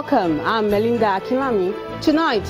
Welcome, I'm Melinda Akimami. Tonight,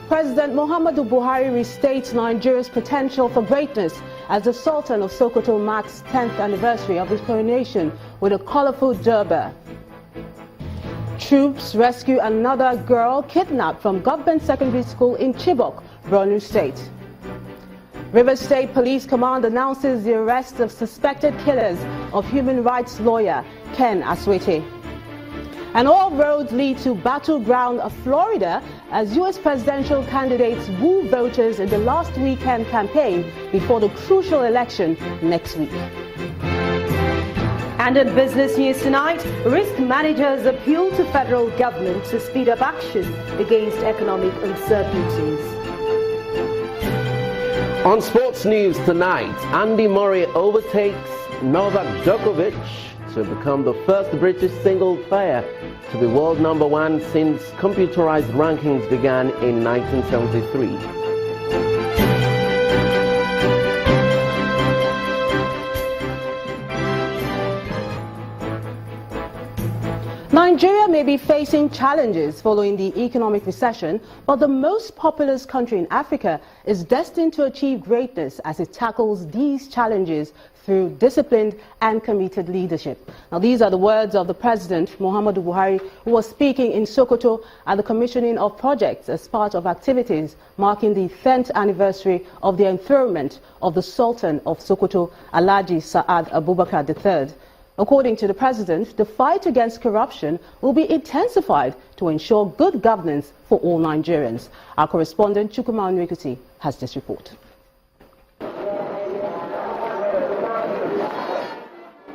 President Muhammadu Buhari restates Nigeria's potential for greatness as the Sultan of Sokoto marks 10th anniversary of his coronation with a colorful durbar. Troops rescue another girl kidnapped from government secondary school in Chibok, Borno State. Rivers State Police Command announces the arrest of suspected killers of human rights lawyer Ken Aswete. And all roads lead to battleground of Florida as U.S. presidential candidates woo voters in the last weekend campaign before the crucial election next week. And in business news tonight, risk managers appeal to federal government to speed up action against economic uncertainties. On sports news tonight, Andy Murray overtakes Novak Djokovic to become the first British single player to be world #1 since computerized rankings began in 1973. Nigeria may be facing challenges following the economic recession, but the most populous country in Africa is destined to achieve greatness as it tackles these challenges through disciplined and committed leadership. Now, these are the words of the President, Muhammadu Buhari, who was speaking in Sokoto at the commissioning of projects as part of activities marking the 10th anniversary of the enthronement of the Sultan of Sokoto, Alhaji Sa'ad Abubakar III. According to the President, the fight against corruption will be intensified to ensure good governance for all Nigerians. Our correspondent, Chukuma Onwekusi, has this report.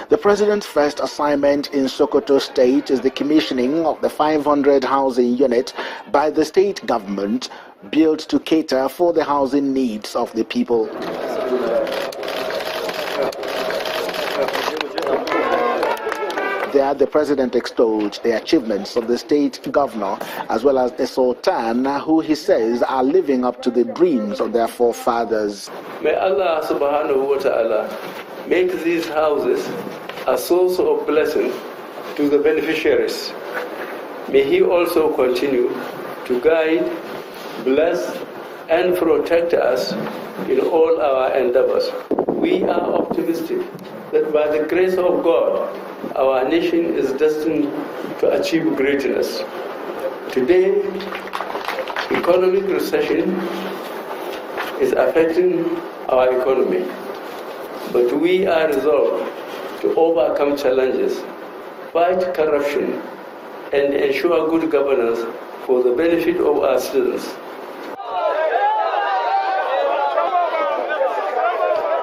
The President's first assignment in Sokoto State is the commissioning of the 500 housing unit by the state government built to cater for the housing needs of the people. There, the President extolled the achievements of the state governor as well as the Sultan, who he says are living up to the dreams of their forefathers. May Allah subhanahu wa ta'ala make these houses a source of blessing to the beneficiaries. May He also continue to guide, bless, and protect us in all our endeavors. We are optimistic that by the grace of God, our nation is destined to achieve greatness. Today, economic recession is affecting our economy, but we are resolved to overcome challenges, fight corruption, and ensure good governance for the benefit of our citizens.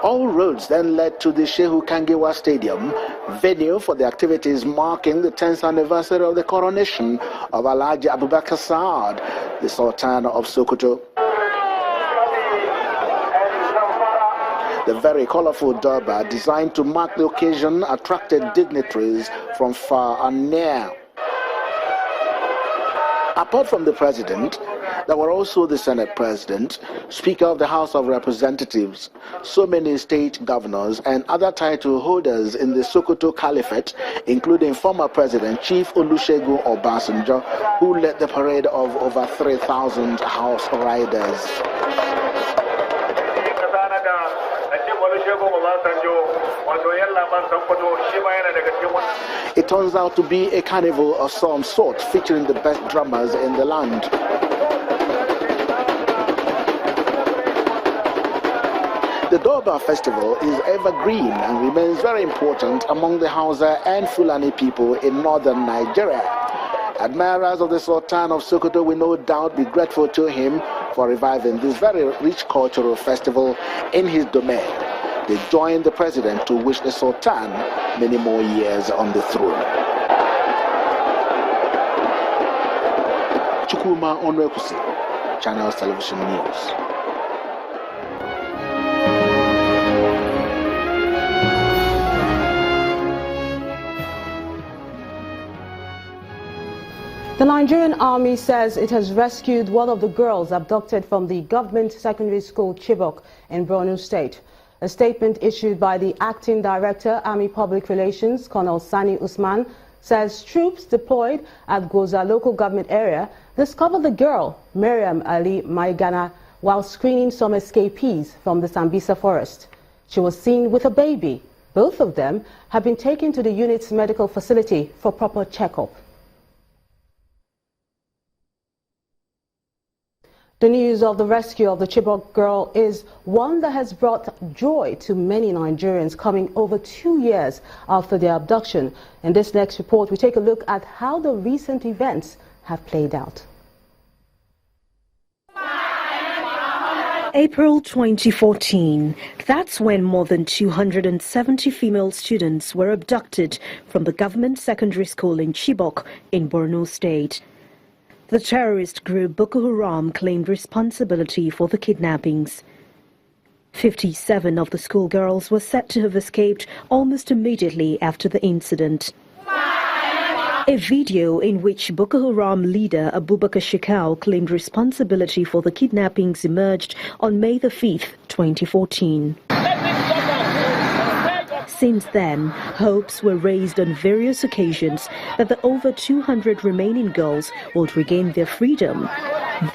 All roads then led to the Shehu Kangiwa Stadium, venue for the activities marking the 10th anniversary of the coronation of Alhaji Abubakar Sa'ad, the Sultan of Sokoto. The very colorful durbar designed to mark the occasion attracted dignitaries from far and near. Apart from the President, there were also the Senate President, Speaker of the House of Representatives, so many state governors and other title holders in the Sokoto Caliphate, including former President Chief Olusegun Obasanjo, who led the parade of over 3,000 house riders. It turns out to be a carnival of some sort featuring the best drummers in the land. The Durbar Festival is evergreen and remains very important among the Hausa and Fulani people in northern Nigeria. Admirers of the Sultan of Sokoto will no doubt be grateful to him for reviving this very rich cultural festival in his domain. They join the President to wish the Sultan many more years on the throne. Chukuma Onwekusi, Channels Television News. The Nigerian Army says it has rescued one of the girls abducted from the government secondary school Chibok in Borno State. A statement issued by the Acting Director, Army Public Relations, Colonel Sani Usman, says troops deployed at Goza local government area discovered the girl, Miriam Ali Maigana, while screening some escapees from the Sambisa forest. She was seen with a baby. Both of them have been taken to the unit's medical facility for proper checkup. The news of the rescue of the Chibok girl is one that has brought joy to many Nigerians, coming over 2 years after their abduction. In this next report, we take a look at how the recent events have played out. April 2014, that's when more than 270 female students were abducted from the government secondary school in Chibok in Borno State. The terrorist group Boko Haram claimed responsibility for the kidnappings. 57 of the schoolgirls were said to have escaped almost immediately after the incident. A video in which Boko Haram leader Abubakar Shekau claimed responsibility for the kidnappings emerged on May the 5th, 2014. Since then, hopes were raised on various occasions that the over 200 remaining girls would regain their freedom.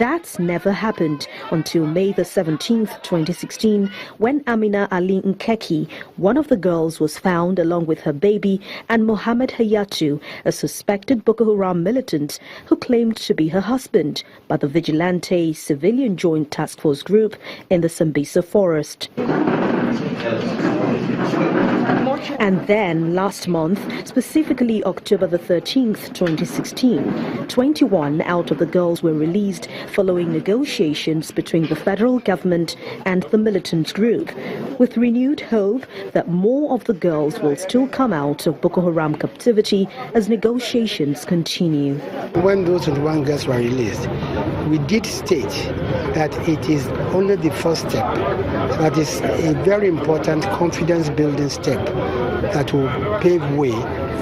That's never happened until May the 17th, 2016, when Amina Ali Nkeki, one of the girls, was found along with her baby, and Mohammed Hayatu, a suspected Boko Haram militant who claimed to be her husband, by the Vigilante Civilian Joint Task Force group in the Sambisa forest. And then, last month, specifically October the 13th, 2016, 21 out of the girls were released following negotiations between the federal government and the militant group, with renewed hope that more of the girls will still come out of Boko Haram captivity as negotiations continue. When those 21 girls were released, we did state that it is only the first step, that is a very important confidence-building step that will pave way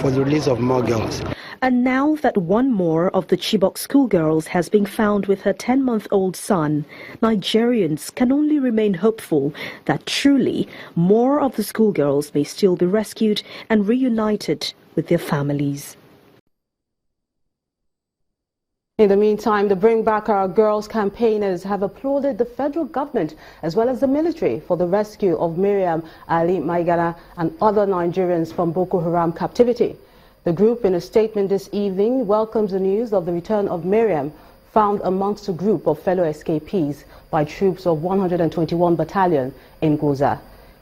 for the release of more girls. And now that one more of the Chibok schoolgirls has been found with her 10-month-old son, Nigerians can only remain hopeful that truly more of the schoolgirls may still be rescued and reunited with their families. In the meantime, the Bring Back Our Girls campaigners have applauded the federal government as well as the military for the rescue of Miriam Ali Maigana and other Nigerians from Boko Haram captivity. The group, in a statement this evening, welcomes the news of the return of Miriam, found amongst a group of fellow escapees by troops of 121 Battalion in Goza.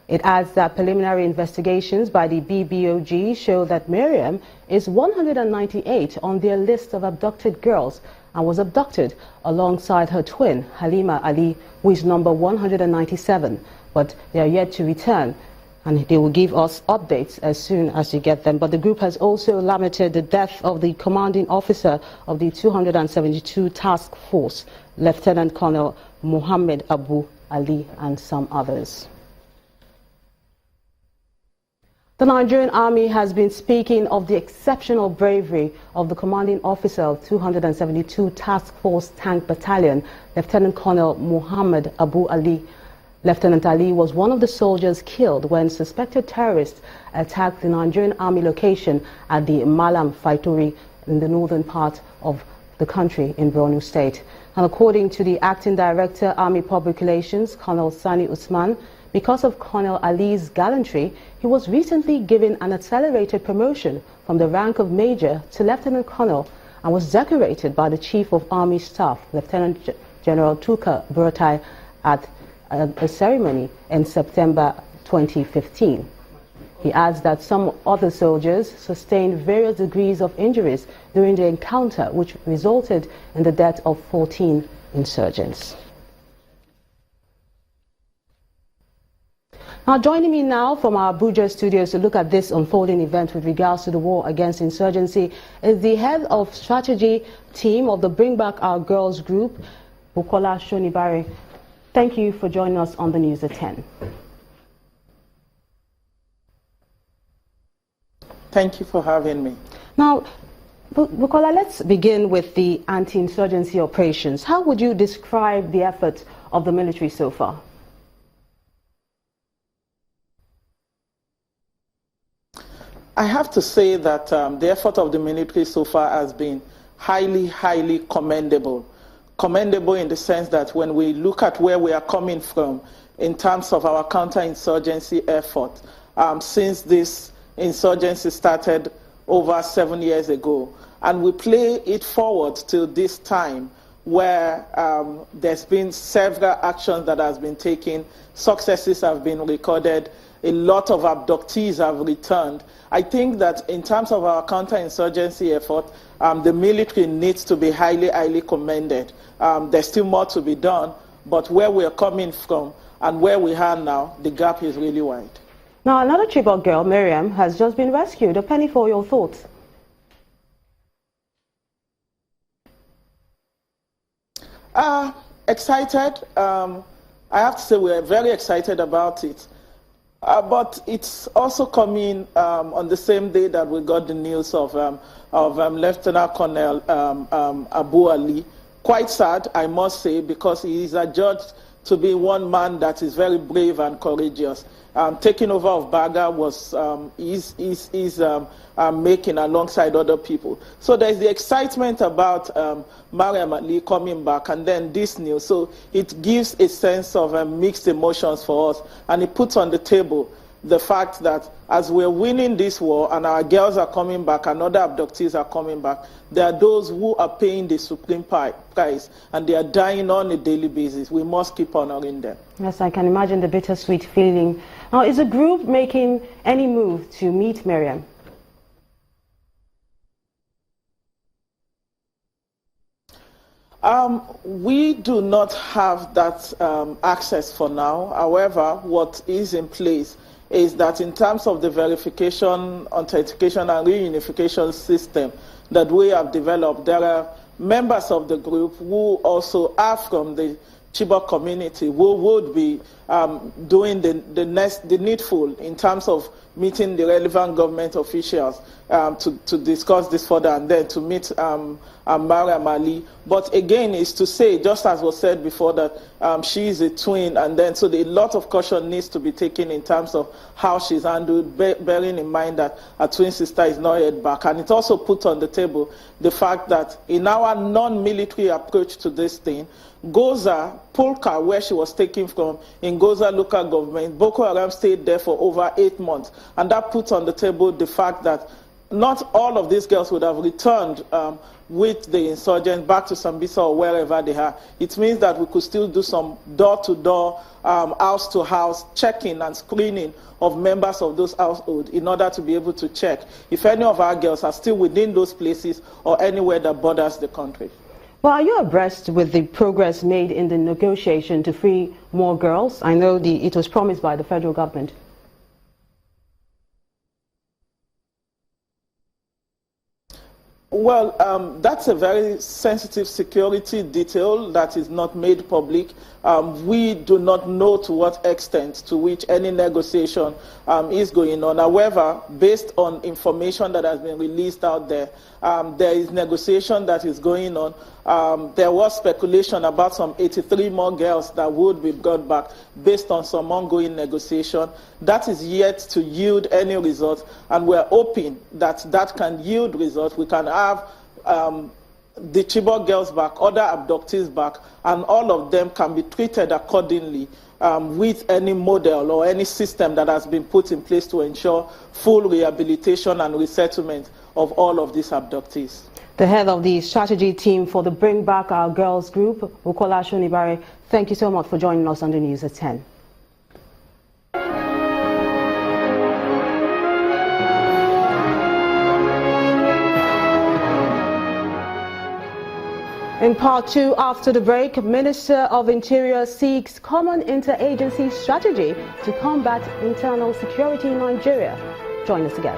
It adds that preliminary investigations by the BBOG show that Miriam is 198 on their list of abducted girls and was abducted alongside her twin, Halima Ali, who is number 197. But they are yet to return, and they will give us updates as soon as they get them. But the group has also lamented the death of the commanding officer of the 272 Task Force, Lieutenant Colonel Mohammed Abu Ali, and some others. The Nigerian Army has been speaking of the exceptional bravery of the commanding officer of 272 Task Force Tank Battalion, Lieutenant Colonel Mohammed Abu Ali. Lieutenant Ali was one of the soldiers killed when suspected terrorists attacked the Nigerian Army location at the Malam Faitory in the northern part of the country in Borno State. And according to the Acting Director, Army Public Relations, Colonel Sani Usman, because of Colonel Ali's gallantry, he was recently given an accelerated promotion from the rank of Major to Lieutenant Colonel and was decorated by the Chief of Army Staff, Lieutenant General Tuka Buratai, at a ceremony in September 2015. He adds that some other soldiers sustained various degrees of injuries during the encounter, which resulted in the death of 14 insurgents. Now, joining me now from our Abuja studios to look at this unfolding event with regards to the war against insurgency is the head of strategy team of the Bring Back Our Girls group, Bukola Shonibare. Thank you for joining us on the News at 10. Thank you for having me. Now, Bukola, let's begin with the anti-insurgency operations. How would you describe the efforts of the military so far? I have to say that the effort of the military so far has been highly, highly commendable. Commendable in the sense that when we look at where we are coming from in terms of our counterinsurgency effort, since this insurgency started over 7 years ago, and we play it forward to this time where there's been several actions that has been taken, successes have been recorded, a lot of abductees have returned. I think that in terms of our counterinsurgency effort, the military needs to be highly, highly commended. There's still more to be done, but where we're coming from and where we are now, the gap is really wide. Now, another Chibok girl, Miriam, has just been rescued. A penny for your thoughts. Excited. I have to say we're very excited about it. But it's also coming on the same day that we got the news of Lieutenant Colonel Abu Ali. Quite sad, I must say, because he is adjudged to be one man that is very brave and courageous. Taking over of Baga was making alongside other people. So there's the excitement about Mariam Ali coming back, and then this news. So it gives a sense of mixed emotions for us, and it puts on the table the fact that as we're winning this war and our girls are coming back and other abductees are coming back, there are those who are paying the supreme price and they are dying on a daily basis. We must keep honoring them. Yes, I can imagine the bittersweet feeling. Now, is the group making any move to meet Miriam? We do not have that access for now. However, what is in place is that in terms of the verification, authentication, and reunification system that we have developed, there are members of the group who also are from the Chibok community who would be doing the needful in terms of meeting the relevant government officials to discuss this further, and then to meet Mariam Ali. But again, is to say, just as was said before, that she is a twin, and then so a lot of caution needs to be taken in terms of how she's handled, bearing in mind that her twin sister is not yet back. And it also put on the table the fact that in our non-military approach to this thing, Goza, Polka, where she was taken from, in Goza local government, Boko Haram stayed there for over 8 months. And that puts on the table the fact that not all of these girls would have returned with the insurgents back to Sambisa or wherever they are. It means that we could still do some door-to-door, house-to-house checking and screening of members of those households in order to be able to check if any of our girls are still within those places or anywhere that borders the country. Well, are you abreast with the progress made in the negotiation to free more girls? I know it was promised by the federal government. Well, that's a very sensitive security detail that is not made public. We do not know to what extent to which any negotiation is going on. However, based on information that has been released out there, there is negotiation that is going on. There was speculation about some 83 more girls that would be brought back based on some ongoing negotiation. That is yet to yield any results, and we're hoping that that can yield results. We can have the Chibok girls back, other abductees back, and all of them can be treated accordingly with any model or any system that has been put in place to ensure full rehabilitation and resettlement of all of these abductees. The head of the strategy team for the Bring Back Our Girls group, Bukola Shonibare, thank you so much for joining us on the News at 10. In part 2, after the break, Minister of Interior seeks common interagency strategy to combat internal security in Nigeria. Join us again.